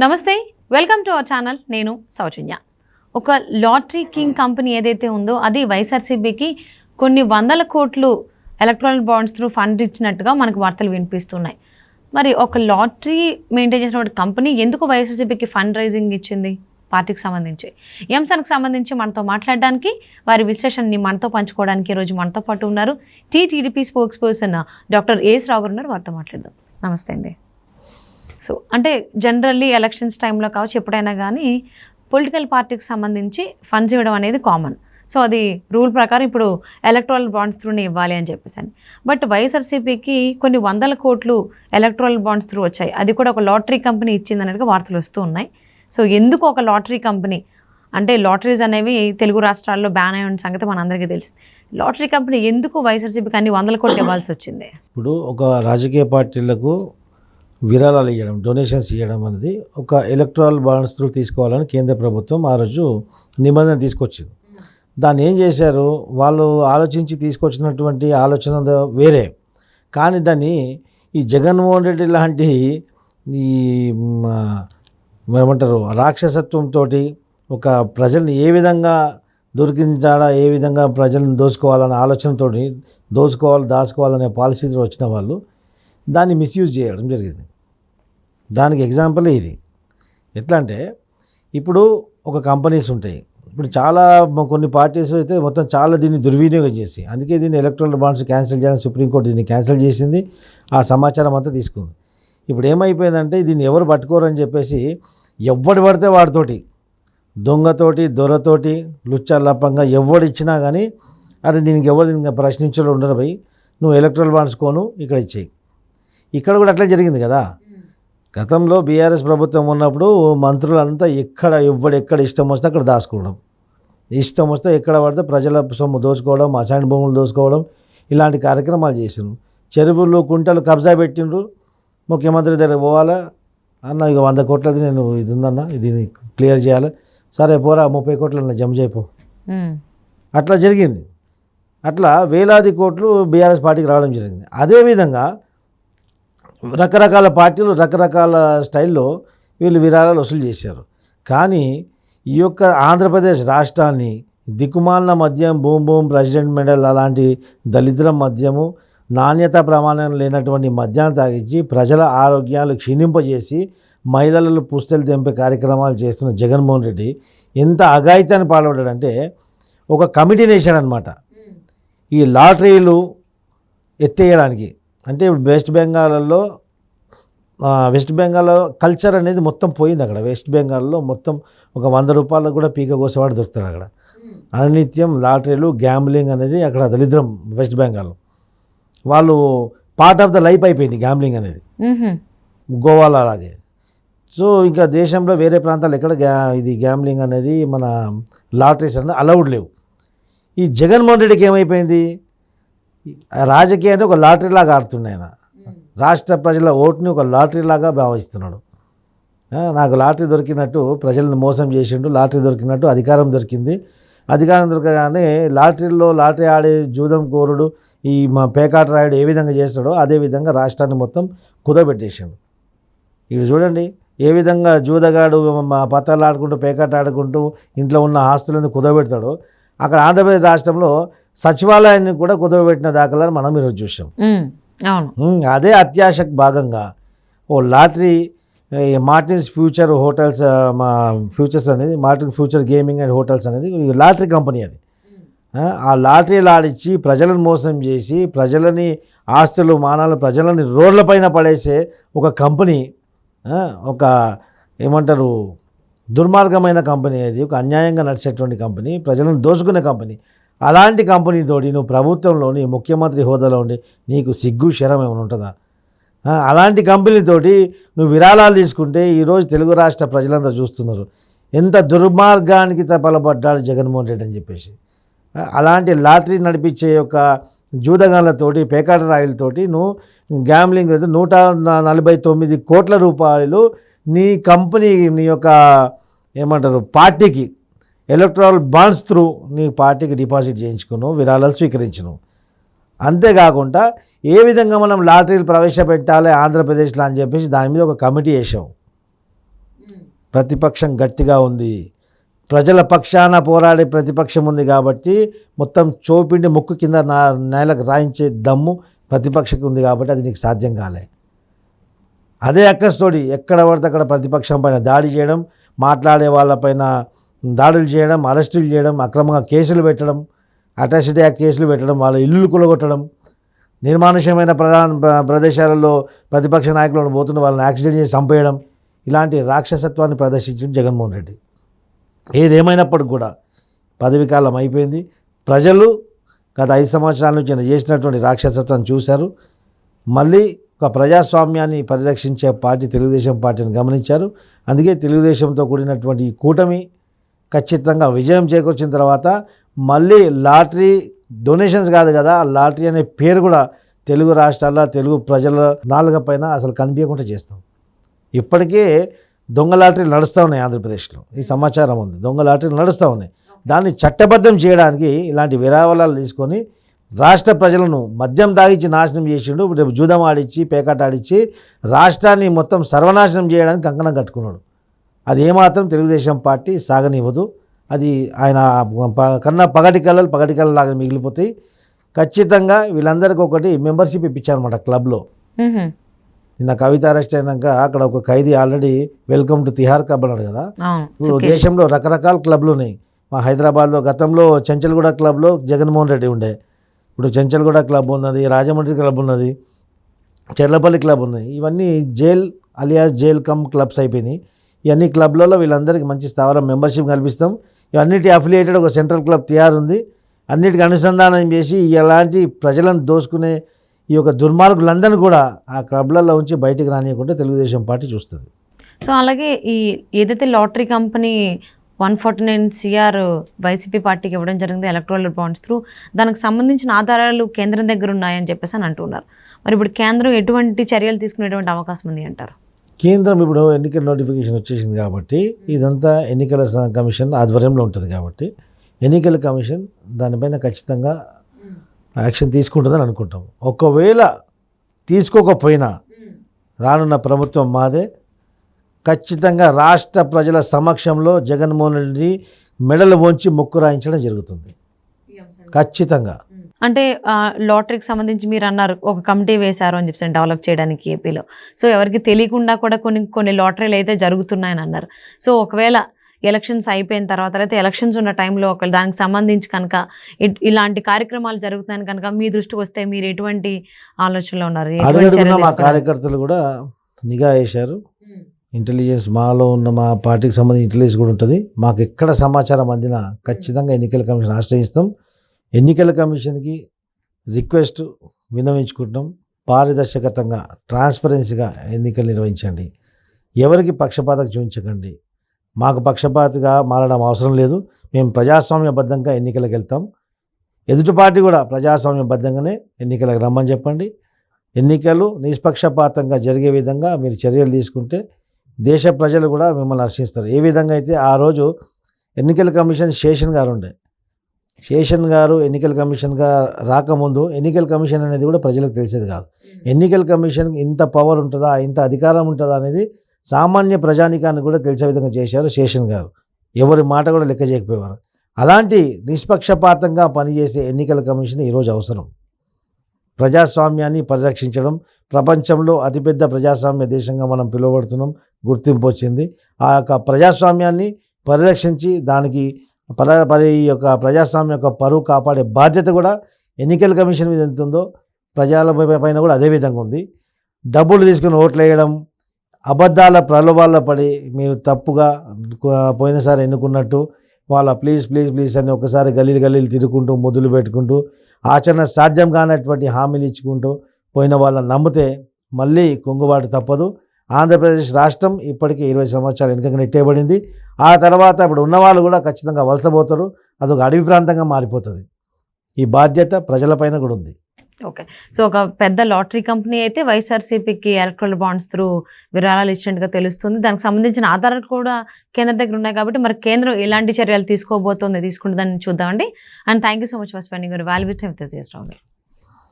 నమస్తే, welcome to our channel. నేను సౌజన్య. ఒక లాటరీ కింగ్ కంపెనీ ఏదైతే ఉందో అది వైఎస్ఆర్సీపీకి కొన్ని వందల కోట్లు ఎలక్ట్రానిక్ బాండ్స్ త్రూ ఫండ్ ఇచ్చినట్టుగా మనకు వార్తలు వినిపిస్తున్నాయి. మరి ఒక లాటరీ మెయింటైన్ చేసినటువంటి కంపెనీ ఎందుకు వైఎస్ఆర్సీపీకి ఫండ్ రైజింగ్ ఇచ్చింది పార్టీకి సంబంధించి? ఈ అంశానికి సంబంధించి మనతో మాట్లాడడానికి, వారి విశ్లేషణని మనతో పంచుకోవడానికి ఈరోజు మనతో పాటు ఉన్నారు TDP spokesperson doctor AS Rao garu ఉన్నారు. వారితో మాట్లాడదాం. నమస్తే అండి. సో అంటే జనరల్లీ ఎలక్షన్స్ టైంలో కావచ్చు, ఎప్పుడైనా కానీ పొలిటికల్ పార్టీకి సంబంధించి ఫండ్స్ ఇవ్వడం అనేది కామన్. సో అది రూల్ ప్రకారం ఇప్పుడు ఎలక్ట్రల్ బాండ్స్ త్రూనే ఇవ్వాలి అని చెప్పేసి. బట్ వైఎస్ఆర్సీపీకి కొన్ని వందల కోట్లు ఎలక్ట్రల్ బాండ్స్ త్రూ వచ్చాయి. అది కూడా ఒక లాటరీ కంపెనీ ఇచ్చింది అన్నట్టుగా వార్తలు వస్తూ ఉన్నాయి. సో ఎందుకు ఒక లాటరీ కంపెనీ, అంటే లాటరీస్ అనేవి తెలుగు రాష్ట్రాల్లో బ్యాన్ అయిన సంగతి మనందరికీ తెలుసు. లాటరీ కంపెనీ ఎందుకు వైఎస్ఆర్సీపీకి అన్ని వందల కోట్లు ఇవ్వాల్సి వచ్చింది? ఇప్పుడు ఒక రాజకీయ పార్టీలకు విరాళాలు ఇవ్వడం, డొనేషన్స్ ఇవ్వడం అనేది ఒక ఎలక్ట్రల్ బాండ్స్ త్రూ తీసుకోవాలని కేంద్ర ప్రభుత్వం ఆ రోజు నిబంధన తీసుకొచ్చింది. దాన్ని ఏం చేశారు, వాళ్ళు ఆలోచించి తీసుకొచ్చినటువంటి ఆలోచన వేరే. కానీ దాన్ని ఈ జగన్మోహన్ రెడ్డి లాంటి ఈ ఏమంటారు రాక్షసత్వంతో ఒక ప్రజల్ని ఏ విధంగా దొరికించాలా, ఏ విధంగా ప్రజలను దోచుకోవాలనే ఆలోచనతో దాచుకోవాలనే పాలసీతో వచ్చిన వాళ్ళు దాన్ని మిస్యూజ్ చేయడం జరిగింది. దానికి ఎగ్జాంపుల్ ఇది. ఎట్లా అంటే ఇప్పుడు ఒక కంపెనీస్ ఉంటాయి, ఇప్పుడు చాలా కొన్ని పార్టీస్ అయితే మొత్తం చాలా దీన్ని దుర్వినియోగం చేసి, అందుకే దీన్ని ఎలక్ట్రల్ బాండ్స్ క్యాన్సిల్ చేయాలని సుప్రీంకోర్టు దీన్ని క్యాన్సిల్ చేసింది. ఆ సమాచారం అంతా తీసుకుంది. ఇప్పుడు ఏమైపోయిందంటే దీన్ని ఎవరు పట్టుకోరని చెప్పేసి ఎవడు పడితే వాడితోటి, దొంగతోటి, దొరతోటి, లుచ్చల్లప్పంగా ఎవడు ఇచ్చినా కానీ అరే దీనికి ఎవరు దీనికి ప్రశ్నించడం ఉండరు భయ్, నువ్వు ఎలక్ట్రల్ బాండ్స్ కోను ఇక్కడ ఇచ్చేయి. ఇక్కడ కూడా అట్లా జరిగింది కదా. గతంలో బీఆర్ఎస్ ప్రభుత్వం ఉన్నప్పుడు మంత్రులంతా ఎక్కడ ఇష్టం వస్తే అక్కడ దాచుకోవడం, ఇష్టం వస్తే ఎక్కడ పడితే ప్రజల సొమ్ము దోచుకోవడం, అసైన్ భూములు దోచుకోవడం, ఇలాంటి కార్యక్రమాలు చేసిండ్రు. చెరువులు కుంటలు కబ్జా పెట్టిండ్రు. ముఖ్యమంత్రి దగ్గర పోవాలా అన్న, ఇక 100 కోట్లది నేను ఇది ఉందన్న, ఇది క్లియర్ చేయాలి, సరే పోరా 30 కోట్ల జమ చేయపో. అట్లా జరిగింది. అట్లా వేలాది కోట్లు బీఆర్ఎస్ పార్టీకి రావడం జరిగింది. అదేవిధంగా రకరకాల పార్టీలు రకరకాల స్టైల్లో వీళ్ళు విరాళాలు వసూలు చేశారు. కానీ ఈ యొక్క ఆంధ్రప్రదేశ్ రాష్ట్రాన్ని దిక్కుమాలిన మద్యం, బూమ్ ప్రెసిడెంట్ మెడల్ అలాంటి దళిద్రం మద్యము, నాణ్యత ప్రమాణం లేనటువంటి మద్యాన్ని తాగించి ప్రజల ఆరోగ్యాలు క్షీణింపజేసి మహిళలు పుస్తలు తెంపే కార్యక్రమాలు చేస్తున్న జగన్మోహన్ రెడ్డి ఎంత అఘాయితాన్ని పాల్పడ్డాడంటే ఒక కమిటీని వేశాడు అనమాట ఈ లాటరీలు ఎత్తేయడానికి. అంటే ఇప్పుడు వెస్ట్ బెంగాల్లో కల్చర్ అనేది మొత్తం పోయింది. అక్కడ వెస్ట్ బెంగాల్లో మొత్తం ఒక 100 రూపాయలకు కూడా పీక కోసేవాడు దొరుకుతాడు అక్కడ. అనిత్యం లాటరీలు, గ్యాంబ్లింగ్ అనేది అక్కడ దరిద్రం. వెస్ట్ బెంగాల్ వాళ్ళు పార్ట్ ఆఫ్ ద లైఫ్ అయిపోయింది గ్యాంబ్లింగ్ అనేది, గోవాలో అలాగే. సో ఇంకా దేశంలో వేరే ప్రాంతాలు ఎక్కడ ఇది గ్యాంబ్లింగ్ అనేది, మన లాటరీస్ అనేది అలౌడ్ లేవు. ఈ జగన్మోహన్ రెడ్డికి ఏమైపోయింది, రాజకీయాన్ని ఒక లాటరీ లాగా ఆడుతున్నాయి. ఆయన రాష్ట్ర ప్రజల ఓటుని ఒక లాటరీ లాగా భావిస్తున్నాడు. నాకు లాటరీ దొరికినట్టు ప్రజలను మోసం చేసిండు, లాటరీ దొరికినట్టు అధికారం దొరికింది, అధికారం దొరకగానే లాటరీ ఆడే జూదం కోరుడు, ఈ మా పేకాట రాయుడు ఏ విధంగా చేస్తాడో అదేవిధంగా రాష్ట్రాన్ని మొత్తం కుదబెట్టేసాడు. ఇవి చూడండి ఏ విధంగా జూదగాడు పత్తాలు ఆడుకుంటూ పేకాట ఆడుకుంటూ ఇంట్లో ఉన్న ఆస్తులను కుదబెడతాడో, అక్కడ ఆంధ్రప్రదేశ్ రాష్ట్రంలో సచివాలయాన్ని కూడా కుదవబెట్టిన దాఖలాలు మనం ఈరోజు చూసాం. అదే అత్యాశకు భాగంగా ఓ లాటరీ, మార్టిన్స్ ఫ్యూచర్ హోటల్స్, మా ఫ్యూచర్స్ అనేది Martin future gaming and hotels అనేది లాటరీ కంపెనీ. అది ఆ లాటరీలు ఆడిచ్చి ప్రజలను మోసం చేసి ప్రజలని ఆస్తులు మానాలు ప్రజలని రోడ్లపైన పడేసే ఒక కంపెనీ, ఒక ఏమంటారు దుర్మార్గమైన కంపెనీ. అది ఒక అన్యాయంగా నడిచేటువంటి కంపెనీ, ప్రజలను దోచుకునే కంపెనీ. అలాంటి కంపెనీతోటి నువ్వు ప్రభుత్వంలోని ముఖ్యమంత్రి హోదాలో ఉండి నీకు సిగ్గు శరం ఏమైనా ఉంటుందా? అలాంటి కంపెనీతోటి నువ్వు విరాళాలు తీసుకుంటే ఈరోజు తెలుగు రాష్ట్ర ప్రజలందరూ చూస్తున్నారు ఎంత దుర్మార్గానికి తపలపడ్డాడు జగన్మోహన్ రెడ్డి అని చెప్పేసి. అలాంటి లాటరీ నడిపించే యొక్క జూదగాళ్ళతోటి, పేకాట రాయిలతోటి నువ్వు గ్యాంబ్లింగ్ 149 కోట్ల రూపాయలు నీ కంపెనీ, నీ యొక్క ఏమంటారు పార్టీకి ఎలక్ట్రల్ బాండ్స్ త్రూ నీ పార్టీకి డిపాజిట్ చేయించుకున్నావు, విరాళాలు స్వీకరించును. అంతేకాకుండా ఏ విధంగా మనం లాటరీలు ప్రవేశపెట్టాలి ఆంధ్రప్రదేశ్లో అని చెప్పేసి దాని మీద ఒక కమిటీ వేసాం. ప్రతిపక్షం గట్టిగా ఉంది, ప్రజల పక్షాన పోరాడే ప్రతిపక్షం ఉంది కాబట్టి మొత్తం చోపిండి ముక్కు కింద నేలకు రాయించే దమ్ము ప్రతిపక్షకు ఉంది కాబట్టి అది నీకు సాధ్యం కాలే. అదే అక్కస్తోటి ఎక్కడ పడితే అక్కడ ప్రతిపక్షం పైన దాడి చేయడం, మాట్లాడే వాళ్ళపైన దాడులు చేయడం, అరెస్టులు చేయడం, అక్రమంగా కేసులు పెట్టడం, అట్రాసిటీ యాక్ట్ కేసులు పెట్టడం, వాళ్ళ ఇల్లులు కూలగొట్టడం, నిర్మానుష్యమైన ప్రదేశాలలో ప్రతిపక్ష నాయకులను పోతున్న వాళ్ళని యాక్సిడెంట్ చేసి చంపేయడం, ఇలాంటి రాక్షసత్వాన్ని ప్రదర్శించిన జగన్మోహన్ రెడ్డి. ఏదేమైనప్పటికి కూడా పదవీకాలం అయిపోయింది. ప్రజలు గత 5 సంవత్సరాల నుంచి ఆయన చేసినటువంటి రాక్షసత్వాన్ని చూశారు. మళ్ళీ ఒక ప్రజాస్వామ్యాన్ని పరిరక్షించే పార్టీ తెలుగుదేశం పార్టీని గమనించారు. అందుకే తెలుగుదేశంతో కూడినటువంటి ఈ కూటమి ఖచ్చితంగా విజయం చేకూర్చిన తర్వాత మళ్ళీ లాటరీ డొనేషన్స్ కాదు కదా, లాటరీ అనే పేరు కూడా తెలుగు రాష్ట్రాల్లో తెలుగు ప్రజల నాలుగ పైన అసలు కనిపించకుండా చేస్తాం. ఇప్పటికే దొంగ లాటరీలు నడుస్తూ ఉన్నాయి ఆంధ్రప్రదేశ్లో, ఈ సమాచారం ఉంది. దొంగ లాటరీలు నడుస్తూ ఉన్నాయి. దాన్ని చట్టబద్ధం చేయడానికి ఇలాంటి విరాళాలు తీసుకొని రాష్ట్ర ప్రజలను మద్యం తాగించి నాశనం చేసిండు. రేపు జూదం ఆడిచ్చి పేకాట ఆడిచ్చి రాష్ట్రాన్ని మొత్తం సర్వనాశనం చేయడానికి కంకణం కట్టుకున్నాడు. అది ఏమాత్రం తెలుగుదేశం పార్టీ సాగనివ్వదు. అది ఆయన కన్నా పగటి కళ్ళలాగా మిగిలిపోతాయి. ఖచ్చితంగా వీళ్ళందరికీ ఒకటి మెంబర్షిప్ ఇప్పించారన్నమాట క్లబ్లో. నిన్న కవిత అరెస్ట్ అయినాక అక్కడ ఒక ఖైదీ already welcome to Tihar club అన్నాడు కదా. ఇప్పుడు దేశంలో రకరకాల క్లబ్లు ఉన్నాయి. మా హైదరాబాద్లో గతంలో చెంచల్గూడ క్లబ్లో జగన్మోహన్ రెడ్డి ఉండే, ఇప్పుడు చెంచల్గూడ క్లబ్ ఉన్నది, రాజమండ్రి క్లబ్ ఉన్నది, చెర్లపల్లి క్లబ్ ఉన్నాయి. ఇవన్నీ jail alias jail come clubs అయిపోయినాయి. ఇవన్నీ క్లబ్లలో వీళ్ళందరికీ మంచి స్థావరం మెంబర్షిప్ కల్పిస్తాం. ఇవన్నిటి అఫిలియేటెడ్ ఒక సెంట్రల్ క్లబ్ తిహార్ ఉంది. అన్నిటికీ అనుసంధానం చేసి ఎలాంటి ప్రజలను దోసుకునే ఈ యొక్క దుర్మార్గులందరినీ కూడా ఆ క్లబ్లలో ఉంచి బయటికి రానియకుండా తెలుగుదేశం పార్టీ చూస్తుంది. సో అలాగే ఈ ఏదైతే లాటరీ కంపెనీ 149 CR వైసీపీ పార్టీకి ఇవ్వడం జరిగింది ఎలక్ట్రల్ బాండ్స్ త్రూ, దానికి సంబంధించిన ఆధారాలు కేంద్రం దగ్గర ఉన్నాయని చెప్పేసి అని అంటున్నారు. మరి ఇప్పుడు కేంద్రం ఎటువంటి చర్యలు తీసుకునేటువంటి అవకాశం ఉంది అంటారు? కేంద్రం ఇప్పుడు ఎన్నికల నోటిఫికేషన్ వచ్చేసింది కాబట్టి ఇదంతా ఎన్నికల కమిషన్ ఆధ్వర్యంలో ఉంటుంది కాబట్టి ఎన్నికల కమిషన్ దానిపైన ఖచ్చితంగా యాక్షన్ తీసుకుంటుందని అనుకుంటాం. ఒకవేళ తీసుకోకపోయినా రానున్న ప్రభుత్వం మాదే. ఖచ్చితంగా రాష్ట్ర ప్రజల సమక్షంలో జగన్మోహన్ రెడ్డి మెడలు వంచి ముక్కు రాయించడం జరుగుతుంది ఖచ్చితంగా. అంటే లాటరీకి సంబంధించి మీరు అన్నారు ఒక కమిటీ వేశారు అని చెప్పి డెవలప్ చేయడానికి ఏపీలో. సో ఎవరికి తెలియకుండా కూడా కొన్ని లాటరీలు అయితే జరుగుతున్నాయని అన్నారు. సో ఒకవేళ ఎలక్షన్స్ అయిపోయిన తర్వాత అయితే ఎలక్షన్స్ ఉన్న టైంలో ఒకవేళ దానికి సంబంధించి కనుక ఇలాంటి కార్యక్రమాలు జరుగుతున్నాయని కనుక మీ దృష్టికి వస్తే మీరు ఎటువంటి ఆలోచనలో ఉన్నారు? మా కార్యకర్తలు కూడా నిఘా వేశారు. ఇంటెలిజెన్స్ మాలో ఉన్న మా పార్టీకి సంబంధించి ఇంటెలిజెన్స్ కూడా ఉంటుంది. మాకు ఎక్కడ సమాచారం అందినా ఖచ్చితంగా ఎన్నికల కమిషన్ ఆశ్రయిస్తాం. ఎన్నికల కమిషన్కి రిక్వెస్ట్ విన్నవించుకుంటాం. పారదర్శకతంగా ట్రాన్స్పరెన్సీగా ఎన్నికలు నిర్వహించండి. ఎవరికి పక్షపాతం చూపించకండి. మాకు పక్షపాతిగా మారడం అవసరం లేదు. మేము ప్రజాస్వామ్యబద్ధంగా ఎన్నికలకు వెళ్తాం. ఎదుటి పార్టీ కూడా ప్రజాస్వామ్యబద్ధంగానే ఎన్నికలకు రమ్మని చెప్పండి. ఎన్నికలు నిష్పక్షపాతంగా జరిగే విధంగా మీరు చర్యలు తీసుకుంటే దేశ ప్రజలు కూడా మిమ్మల్ని హర్షిస్తారు. ఏ విధంగా అయితే ఆ రోజు ఎన్నికల కమిషన్ శేషన్ గారు ఉండే, శేషన్ గారు ఎన్నికల కమిషన్గా రాకముందు ఎన్నికల కమిషన్ అనేది కూడా ప్రజలకు తెలిసేది కాదు. ఎన్నికల కమిషన్కి ఇంత పవర్ ఉంటుందా, ఇంత అధికారం ఉంటుందా అనేది సామాన్య ప్రజానికాన్ని కూడా తెలిసే విధంగా చేశారు శేషన్ గారు. ఎవరి మాట కూడా లెక్క చేయకపోయేవారు. అలాంటి నిష్పక్షపాతంగా పనిచేసే ఎన్నికల కమిషన్ ఈరోజు అవసరం. ప్రజాస్వామ్యాన్ని పరిరక్షించడం, ప్రపంచంలో అతిపెద్ద ప్రజాస్వామ్య దేశంగా మనం పిలువబడుతున్నాం, గుర్తింపు వచ్చింది. ఆ యొక్క ప్రజాస్వామ్యాన్ని పరిరక్షించి దానికి ఈ యొక్క ప్రజాస్వామ్యం యొక్క పరువు కాపాడే బాధ్యత కూడా ఎన్నికల కమిషన్ మీద ఎంత ఉందో ప్రజల పైన కూడా అదే విధంగా ఉంది. డబ్బులు తీసుకుని ఓట్లు వేయడం, అబద్ధాల ప్రలోభాల్లో పడి మీరు తప్పుగా పోయినసారి ఎన్నుకున్నట్టు వాళ్ళ ప్లీజ్ ప్లీజ్ ప్లీజ్ అని ఒకసారి గల్లీలు తిరుగుకుంటూ ముద్దులు పెట్టుకుంటూ ఆచరణ సాధ్యం కానటువంటి హామీలు ఇచ్చుకుంటూ పోయిన వాళ్ళని నమ్మితే మళ్ళీ కుంగుబాటు తప్పదు. ఆంధ్రప్రదేశ్ రాష్ట్రం ఇప్పటికీ 20 సంవత్సరాలు వెనుకగా నెట్టేయబడింది. ఆ తర్వాత ఇప్పుడు ఉన్నవాళ్ళు కూడా ఖచ్చితంగా వలసపోతారు. అదొక అడవి ప్రాంతంగా మారిపోతుంది. ఈ బాధ్యత ప్రజలపైన కూడా ఉంది. ఓకే. సో ఒక పెద్ద లాటరీ కంపెనీ అయితే వైఎస్ఆర్సీపీకి ఎలక్ట్రల్ బాండ్స్ త్రూ విరాళాలు ఇచ్చినట్టుగా తెలుస్తుంది. దానికి సంబంధించిన ఆధారాలు కూడా కేంద్రం దగ్గర ఉన్నాయి కాబట్టి మరి కేంద్రం ఎలాంటి చర్యలు తీసుకుంటుందని చూద్దామండి. And thank you so much for spending your valuable time with us.